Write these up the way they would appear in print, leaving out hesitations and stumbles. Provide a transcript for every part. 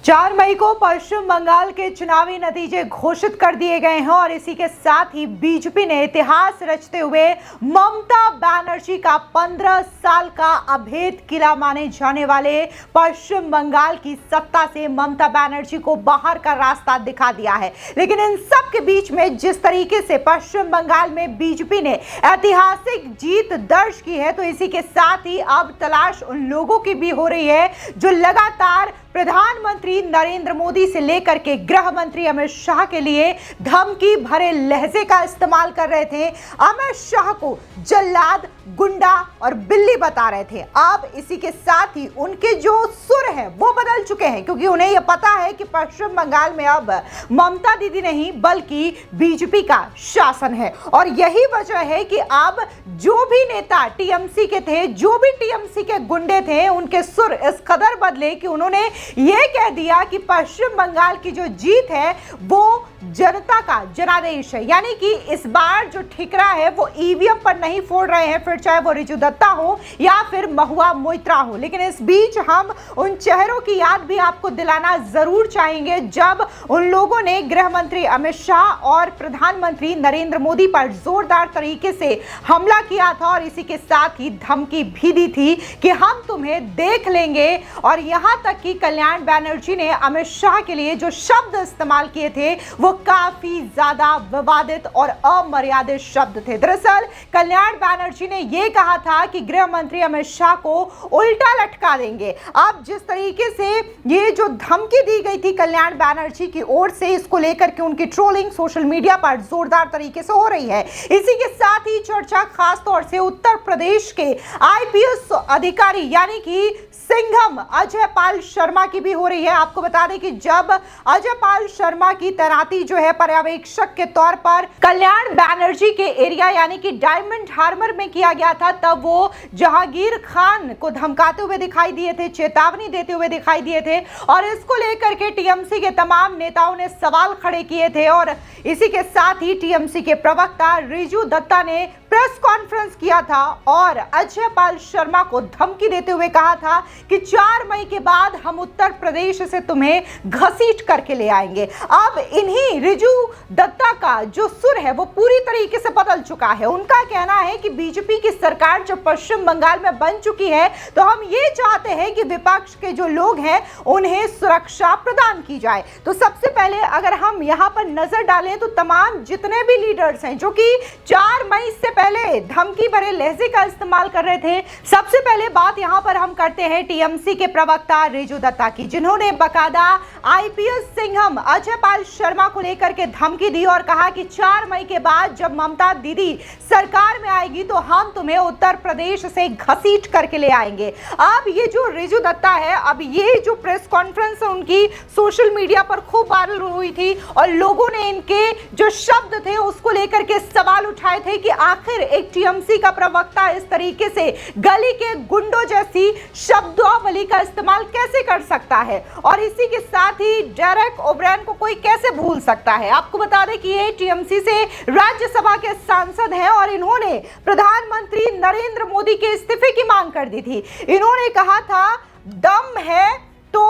4 मई को पश्चिम बंगाल के चुनावी नतीजे घोषित कर दिए गए हैं और इसी के साथ ही बीजेपी ने इतिहास रचते हुए ममता बनर्जी का 15 साल का अभेद किला माने जाने वाले पश्चिम बंगाल की सत्ता से ममता बनर्जी को बाहर का रास्ता दिखा दिया है। लेकिन इन सब के बीच में जिस तरीके से पश्चिम बंगाल में बीजेपी ने ऐतिहासिक जीत दर्ज की है, तो इसी के साथ ही अब तलाश उन लोगों की भी हो रही है जो लगातार प्रधानमंत्री नरेंद्र मोदी से लेकर के गृह मंत्री अमित शाह के लिए धमकी भरे लहजे का इस्तेमाल कर रहे थे। अमित शाह को जल्लाद, गुंडा और बिल्ली बता रहे थे। अब इसी के साथ ही उनके जो सुर हैं वो बदल चुके हैं, क्योंकि उन्हें यह पता है कि पश्चिम बंगाल में अब ममता दीदी नहीं बल्कि बीजेपी का शासन है। और यही वजह है कि अब जो भी नेता टीएमसी के थे, जो भी टीएमसी के गुंडे थे, उनके सुर इस कदर बदले कि उन्होंने यह कह दिया कि पश्चिम बंगाल की जो जीत है वो जनता का जनादेश है। यानी कि इस बार जो ठिकरा है वो ईवीएम पर नहीं फोड़ रहे हैं, फिर चाहे वो रिजू दत्ता हो या फिर महुआ मोइत्रा हो। लेकिन इस बीच हम उन चेहरों की याद भी आपको दिलाना जरूर चाहेंगे जब उन लोगों ने गृह मंत्री अमित शाह और प्रधानमंत्री नरेंद्र मोदी पर जोरदार तरीके से हमला किया था और इसी के साथ ही धमकी भी दी थी कि हम तुम्हें देख लेंगे। और यहां तक कि कल्याण बनर्जी ने अमित शाह के लिए जो शब्द इस्तेमाल किए थे वो काफी ज्यादा विवादित और अमर्यादित शब्द थे। दरअसल कल्याण बनर्जी ने यह कहा था कि गृह मंत्री अमित शाह को उल्टा लटका देंगे। अब जिस तरीके से ये जो धमकी दी गई थी कल्याण बनर्जी की ओर से, इसको लेकर के उनकी ट्रोलिंग सोशल मीडिया पर जोरदार तरीके से हो रही है। इसी के साथ ही चर्चा खास तौर से उत्तर प्रदेश के आईपीएस अधिकारी यानी कि सिंघम अजय पाल शर्मा की भी हो रही है। आपको बता दें कि जब अजय पाल शर्मा की तैनाती जो है पर्यवेक्षक के तौर पर कल्याण बनर्जी के एरिया यानी कि डायमंड हार्बर में किया गया था, तब वो जहांगीर खान को धमकाते हुए दिखाई दिए थे, चेतावनी देते हुए दिखाई दिए थे और इसको लेकर के टीएमसी के तमाम नेताओं ने सवाल खड़े किए थे। और इसी के साथ ही टीएमसी के प्रवक्ता रिजू दत्ता ने प्रेस कॉन्फ्रेंस किया था और अजय पाल शर्मा को धमकी देते हुए कहा था कि 4 मई के बाद हम उत्तर प्रदेश से तुम्हें घसीट करके ले आएंगे। अब इन्हीं रिजू दत्ता का जो सुर है वो पूरी तरीके से बदल चुका है। उनका कहना है कि बीजेपी की सरकार जब पश्चिम बंगाल में बन चुकी है तो हम ये चाहते हैं कि विपक्ष के जो लोग हैं उन्हें सुरक्षा प्रदान की जाए। तो सबसे पहले अगर हम यहाँ पर नजर डालें तो तमाम जितने भी लीडर्स हैं जो कि 4 मई से पहले धमकी भरे लहजे का इस्तेमाल कर रहे थे, सबसे पहले बात यहां पर हम करते हैं टीएमसी के प्रवक्ता रिजू दत्ता की, जिन्होंने बकायदा आईपीएस सिंघम अजय पाल शर्मा को लेकर के धमकी दी और कहा कि 4 मई के बाद जब ममता दीदी सरकार में आएगी तो हम तुम्हें उत्तर प्रदेश से घसीट करके ले आएंगे। अब ये जो रिजू दत्ता है, अब ये जो प्रेस कॉन्फ्रेंस उनकी सोशल मीडिया पर खूब वायरल हुई थी और लोगों ने इनके जो शब्द थे उसको लेकर के सवाल उठाए थे कि आखिर एक टीएमसी का प्रवक्ता इस तरीके से गली के गुंडों जैसी शब्दावली का इस्तेमाल कैसे कर सकता है और इसी के साथ ही डेरेक ओब्रायन को कोई कैसे भूल सकता है। आपको बता दें कि ये टीएमसी से राज्यसभा के सांसद हैं और इन्होंने प्रधानमंत्री नरेंद्र मोदी के इस्तीफे की मांग कर दी थी। इन्होंने कहा था दम है तो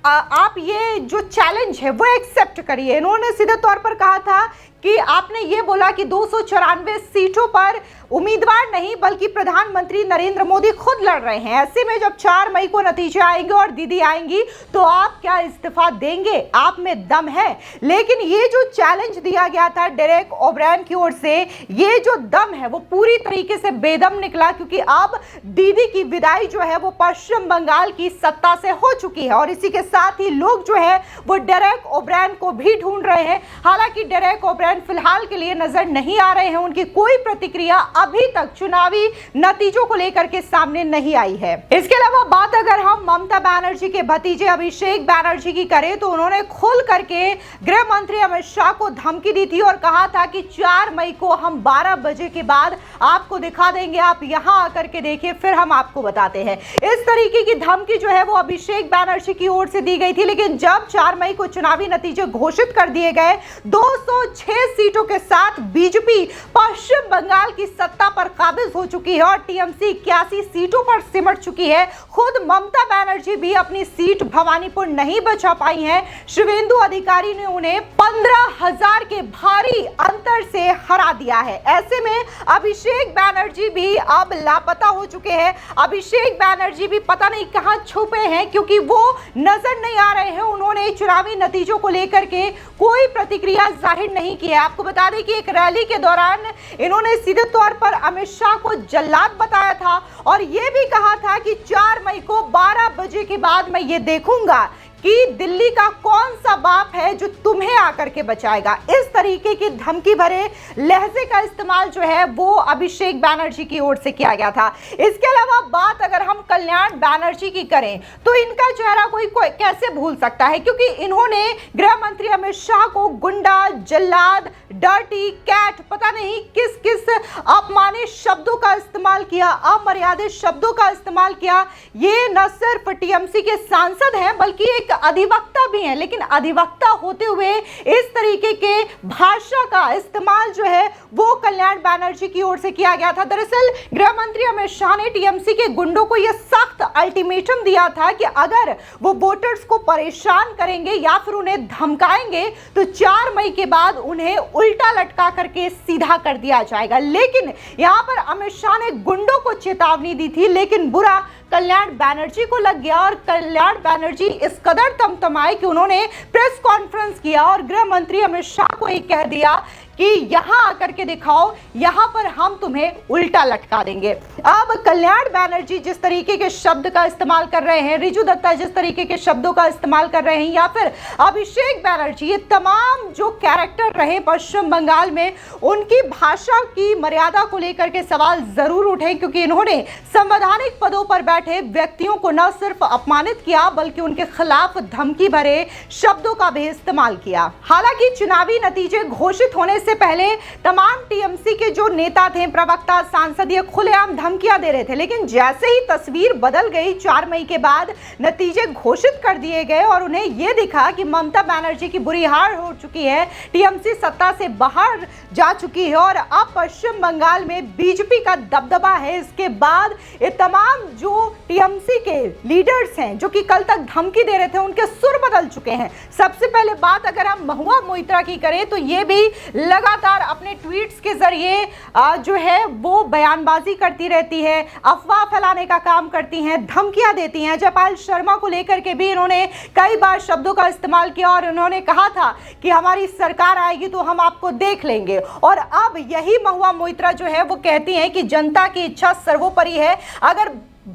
आप ये जो चैलेंज है वो एक्सेप्ट करिए। इन्होंने सीधे तौर पर कहा था कि आपने ये बोला कि 294 सीटों पर उम्मीदवार नहीं बल्कि प्रधानमंत्री नरेंद्र मोदी खुद लड़ रहे हैं। ऐसे में जब 4 मई को नतीजे आएंगे और दीदी आएंगी तो आप क्या इस्तीफा देंगे? आप में दम है? लेकिन ये जो चैलेंज दिया गया था डेरेक ओब्रायन की ओर से, ये जो दम है वो पूरी तरीके से बेदम निकला, क्योंकि अब दीदी की विदाई जो है वो पश्चिम बंगाल की सत्ता से हो चुकी है और इसी के साथ ही लोग जो है वो डेरेक ओब्रायन को भी ढूंढ रहे हैं। हालांकि डेरेक ओब्रायन फिलहाल के लिए नजर नहीं आ रहे हैं, उनकी कोई प्रतिक्रिया अभी तक चुनावी नतीजों को लेकर के सामने नहीं आई है। इसके अलावा बात अगर हम ममता बनर्जी के भतीजे अभिषेक बनर्जी की करें तो उन्होंने खुल करके गृह मंत्री अमित शाह को धमकी दी थी और कहा था कि 4 मई को हम 12 बजे के बाद आपको दिखा देंगे, आप यहां आकर के देखिए फिर हम आपको बताते हैं। इस तरीके की धमकी जो है वो अभिषेक बनर्जी की ओर से दी गई थी। लेकिन जब 4 मई को चुनावी नतीजे घोषित कर दिए गए, 206 6 सीटों के साथ बीजेपी पश्चिम बंगाल की सत्ता पर काबिज हो चुकी है और टीएमसी 81 सीटों पर सिमट चुकी है। खुद ममता बनर्जी भी अपनी सीट भवानीपुर नहीं बचा पाई हैं। शिवेंदु अधिकारी ने उन्हें 15,000 के भारी अंतर से हरा दिया है। ऐसे में अभिषेक बनर्जी भी अब लापता हो चुके हैं। अभिषेक बनर्जी भी पता नहीं कहां छुपे हैं, क्योंकि वो नजर नहीं आ रहे हैं। उन्होंने चुनावी नतीजों को लेकर के कोई प्रतिक्रिया जाहिर नहीं की है। आपको बता दें कि एक रैली के दौरान इन्होंने सीधे तौर पर अमित शाह को जल्लाद बताया था और यह भी कहा था कि 4 मई को 12 बजे के बाद मैं ये देखूंगा कि दिल्ली का कौन सा बाप है जो तुम्हें आकर के बचाएगा। इस तरीके की धमकी भरे लहजे का इस्तेमाल जो है वो अभिषेक बनर्जी की ओर से किया गया था। इसके अलावा बात अगर हम कल्याण बनर्जी की करें तो इनका चेहरा कोई कैसे भूल सकता है, क्योंकि इन्होंने गृह मंत्री अमित शाह को गुंडा, जल्लाद, डर्टी कैट, पता नहीं किस किस अपमानित शब्दों का इस्तेमाल किया, अमर्यादित शब्दों का इस्तेमाल किया। ये न सिर्फ टीएमसी के सांसद हैं बल्कि एक अधिवक्ता भी हैं, लेकिन अधिवक्ता होते हुए इस तरीके के भाषा का इस्तेमाल जो है वो कल्याण बनर्जी की ओर से किया गया था। दरअसल गृह मंत्री अमित शाह ने टीएमसी के गुंडों को यह सख्त अल्टीमेटम दिया था कि अगर वो वोटर्स को परेशान करेंगे या फिर उन्हें धमकाएंगे तो 4 मई के बाद उन्हें उल्टा लटका करके सीधा कर दिया जाएगा। लेकिन यहां पर अमित शाह ने गुंडों को चेतावनी दी थी, लेकिन बुरा कल्याण बनर्जी को लग गया और कल्याण बनर्जी इस कदर तमतमाए कि उन्होंने प्रेस कॉन्फ्रेंस किया और गृह मंत्री अमित शाह को एक कह दिया कि यहां आकर के दिखाओ, यहां पर हम तुम्हें उल्टा लटका देंगे। अब कल्याण बनर्जी जिस तरीके के शब्द का इस्तेमाल कर रहे हैं, रिजू दत्ता जिस तरीके के शब्दों का इस्तेमाल कर रहे हैं, या फिर अभिषेक बनर्जी, ये तमाम जो कैरेक्टर रहे पश्चिम बंगाल में, उनकी भाषा की मर्यादा को लेकर के सवाल जरूर उठे, क्योंकि इन्होंने संवैधानिक पदों पर बैठे व्यक्तियों को न सिर्फ अपमानित किया बल्कि उनके खिलाफ धमकी भरे शब्दों का भी इस्तेमाल किया। हालांकि चुनावी नतीजे घोषित होने से पहले तमाम टीएमसी के जो नेता थे, प्रवक्ता, सांसद, ये खुलेआम धमकियां दे रहे थे, लेकिन जैसे ही तस्वीर बदल गई, 4 मई के बाद नतीजे घोषित कर दिए गए और उन्हें यह दिखा कि ममता बनर्जी की बुरी हार हो चुकी है, टीएमसी सत्ता से बाहर जा चुकी है और अब पश्चिम बंगाल में बीजेपी का दबदबा है। इसके बाद ये तमाम जो टीएमसी के लीडर्स हैं जो कि कल तक धमकी दे रहे थे, उनके सुर बदल चुके हैं। सबसे पहले बात अगर हम महुआ मोइत्रा की करें तो ये भी लगातार अपने ट्वीट्स के जरिए जो है वो बयानबाजी करती रहती है, अफवाह फैलाने का काम करती हैं, धमकियां देती हैं। जयपाल शर्मा को लेकर के भी इन्होंने कई बार शब्दों का इस्तेमाल किया और इन्होंने कहा था कि हमारी सरकार आएगी तो हम आपको देख लेंगे। और अब यही महुआ मोइत्रा जो है वो कहती हैं कि जनता की इच्छा सर्वोपरि है। अगर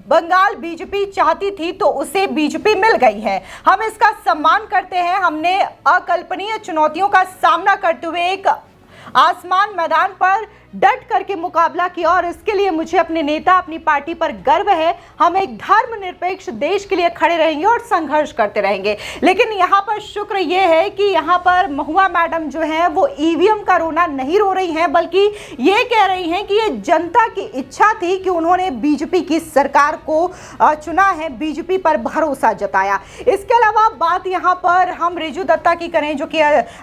बंगाल बीजेपी चाहती थी तो उसे बीजेपी मिल गई है। हम इसका सम्मान करते हैं। हमने अकल्पनीय चुनौतियों का सामना करते हुए एक आसमान मैदान पर डट करके मुकाबला किया और इसके लिए मुझे अपने नेता, अपनी पार्टी पर गर्व है। हम एक धर्मनिरपेक्ष देश के लिए खड़े रहेंगे और संघर्ष करते रहेंगे। लेकिन यहाँ पर शुक्र ये है कि यहाँ पर महुआ मैडम जो है वो ईवीएम का रोना नहीं रो रही हैं, बल्कि ये कह रही हैं कि ये जनता की इच्छा थी कि उन्होंने बीजेपी की सरकार को चुना है, बीजेपी पर भरोसा जताया। इसके अलावा बात यहाँ पर हम रिजू दत्ता की करें जो कि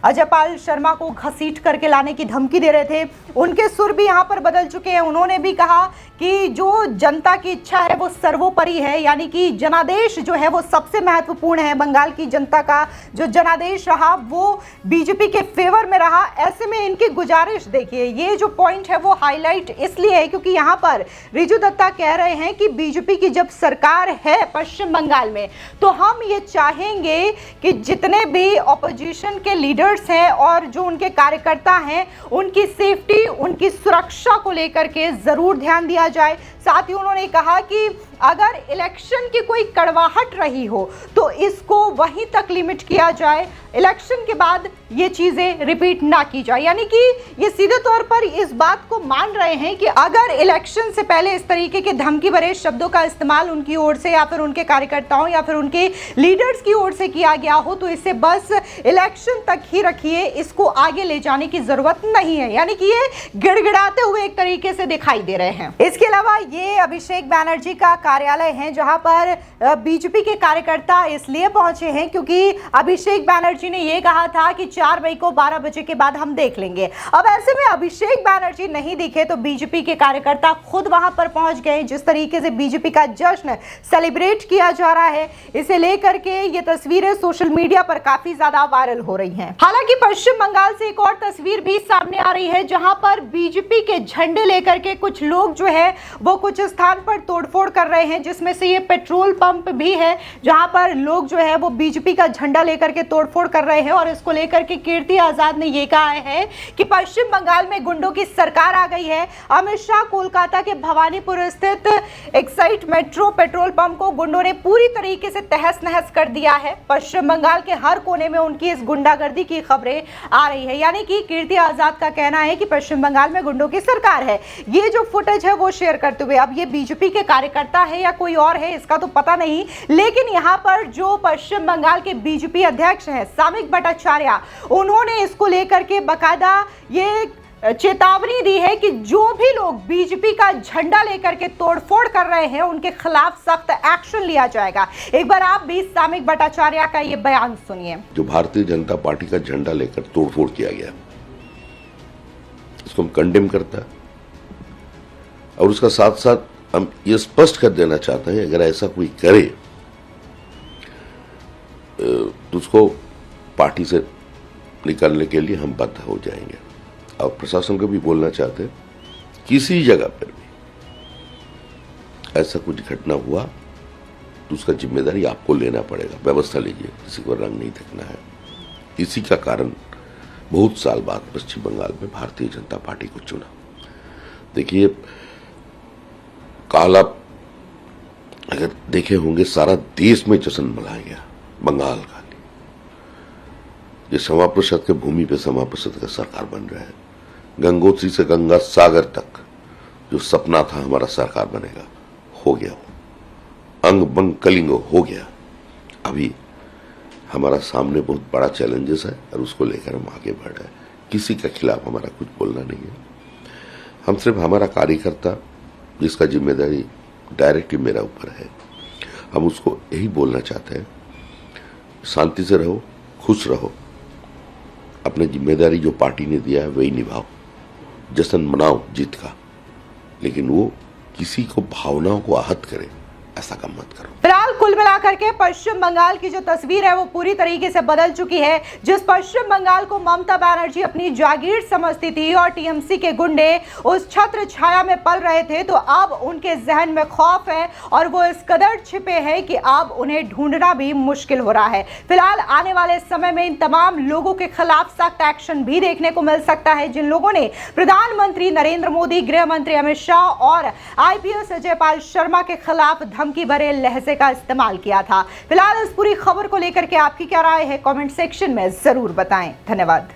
जयपाल शर्मा को घसीट करके लाने की धमकी दे रहे थे, उनके सुर भी यहाँ पर बदल चुके हैं। उन्होंने भी कहा कि जो जनता की इच्छा है वो सर्वोपरि है, यानी कि जनादेश जो है वो सबसे महत्वपूर्ण है। बंगाल की जनता का जो जनादेश रहा वो बीजेपी के फेवर में रहा। ऐसे में इनकी गुजारिश देखिए, ये जो पॉइंट है वो हाईलाइट इसलिए है क्योंकि यहाँ पर रिजू दत्ता कह रहे हैं कि बीजेपी की जब सरकार है पश्चिम बंगाल में तो हम ये चाहेंगे कि जितने भी ऑपोजिशन के लीडर्स हैं और जो उनके कार्यकर्ता हैं उनकी सेफ्टी, उनकी सुरक्षा को लेकर के जरूर ध्यान दिया जाए। साथ ही उन्होंने कहा कि अगर इलेक्शन की कोई कड़वाहट रही हो तो इसको वहीं तक लिमिट किया जाए, इलेक्शन के बाद ये चीजें रिपीट ना की जाए। यानी कि ये सीधे तौर पर इस बात को मान रहे हैं कि अगर इलेक्शन से पहले इस तरीके के धमकी भरे शब्दों का इस्तेमाल उनकी ओर से या फिर उनके कार्यकर्ताओं या फिर उनके लीडर्स की ओर से किया गया हो तो इसे बस इलेक्शन तक ही रखिए, इसको आगे ले जाने की जरूरत नहीं है। यानी कि ये गिड़गिड़ाते हुए एक तरीके से दिखाई दे रहे हैं। इसके अलावा ये अभिषेक बनर्जी का कार्यालय है जहां पर बीजेपी के कार्यकर्ता इसलिए पहुंचे हैं क्योंकि अभिषेक बैनर्जी ने यह कहा था कि 4 मई को 12 बजे के बाद हम देख लेंगे। अब ऐसे में अभिषेक बैनर्जी नहीं दिखे तो बीजेपी के कार्यकर्ता खुद वहां पर पहुंच गए। जिस तरीके से बीजेपी का जश्न सेलिब्रेट किया जा रहा है, इसे लेकर के ये तस्वीरें सोशल मीडिया पर काफी ज्यादा वायरल हो रही हैं। हालांकि पश्चिम बंगाल से एक और तस्वीर भी सामने आ रही है जहां पर बीजेपी के झंडे लेकर के कुछ लोग जो है वो कुछ स्थान पर तोड़फोड़ कर रहे हैं, जिसमें से ये पेट्रोल पंप भी है जहां पर लोग जो है वो बीजेपी का झंडा लेकर के तोड़फोड़ कर रहे हैं। और इसको लेकर के कीर्ति आजाद ने यह कहा है कि पश्चिम बंगाल में गुंडों की सरकार आ गई है। अमित शाह कोलकाता के भवानीपुर स्थित एक्साइड मेट्रो पेट्रोल पंप को गुंडों ने पूरी तरीके से तहस नहस कर दिया है। पश्चिम बंगाल के हर कोने में उनकी इस गुंडागर्दी की खबरें आ रही है। यानी कि कीर्ति आजाद का कहना है कि पश्चिम बंगाल में गुंडों की सरकार है। ये जो फुटेज है वो शेयर करते हुए, अब ये बीजेपी के कार्यकर्ता है या कोई और है इसका तो पता नहीं, लेकिन यहाँ पर जो पश्चिम बंगाल के बीजेपी अध्यक्ष हैं सामिक भट्टाचार्य, उन्होंने इसको लेकर के बाकायदा ये चेतावनी दी है कि जो भी लोग बीजेपी का झंडा लेकर के तोड़फोड़ कर रहे हैं उनके खिलाफ सख्त एक्शन लिया जाएगा। एक बार आप भी सामिक भट्टाचार्य का ये बयान सुनिए। जो भारतीय जनता पार्टी का झंडा लेकर तोड़फोड़ किया गया, इसको हम कंडेम करता है और उसका साथ साथ हम ये स्पष्ट कर देना चाहते हैं अगर ऐसा कोई करे तो उसको पार्टी से निकालने के लिए हम बाध्य हो जाएंगे। और प्रशासन को भी बोलना चाहते हैं किसी जगह पर भी ऐसा कुछ घटना हुआ तो उसका जिम्मेदारी आपको लेना पड़ेगा। व्यवस्था लीजिए, किसी को रंग नहीं देखना है। इसी का कारण बहुत साल बाद पश्चिम बंगाल में भारतीय जनता पार्टी को चुना। देखिए, काल आप अगर देखे होंगे सारा देश में जश्न मनाया गया बंगाल का। ये समा प्रतिशत के भूमि पे समा प्रतिशत का सरकार बन रहा है। गंगोत्री से गंगा सागर तक जो सपना था हमारा सरकार बनेगा, हो गया। अंग बंग कलिंग हो गया। अभी हमारा सामने बहुत बड़ा चैलेंजेस है और उसको लेकर हम आगे बढ़ रहे हैं। किसी के खिलाफ हमारा कुछ बोलना नहीं है। हम सिर्फ हमारा कार्यकर्ता जिसका जिम्मेदारी डायरेक्टली मेरा ऊपर है, हम उसको यही बोलना चाहते हैं, शांति से रहो, खुश रहो, अपनी जिम्मेदारी जो पार्टी ने दिया है वही निभाओ, जश्न मनाओ जीत का, लेकिन वो किसी को भावनाओं को आहत करे ऐसा काम मत करो। फिलहाल कुल मिलाकर के पश्चिम बंगाल की जो तस्वीर है वो पूरी तरीके से बदल चुकी है। जिस पश्चिम बंगाल को ममता बनर्जी अपनी जागीर समझती थी और टीएमसी के गुंडे उस छत्र छाया में पल रहे थे, तो अब उनके जहन में खौफ है और वो इस कदर छिपे हैं कि अब उन्हें ढूंढना भी मुश्किल हो रहा है। फिलहाल आने वाले समय में इन तमाम लोगों के खिलाफ सख्त एक्शन भी देखने को मिल सकता है, जिन लोगों ने प्रधानमंत्री नरेंद्र मोदी, गृह मंत्री अमित शाह और आईपीएस अजय पाल शर्मा के खिलाफ धमकी भरे लहजे का इस्तेमाल किया था। फिलहाल इस पूरी खबर को लेकर के आपकी क्या राय है, कमेंट सेक्शन में जरूर बताएं। धन्यवाद।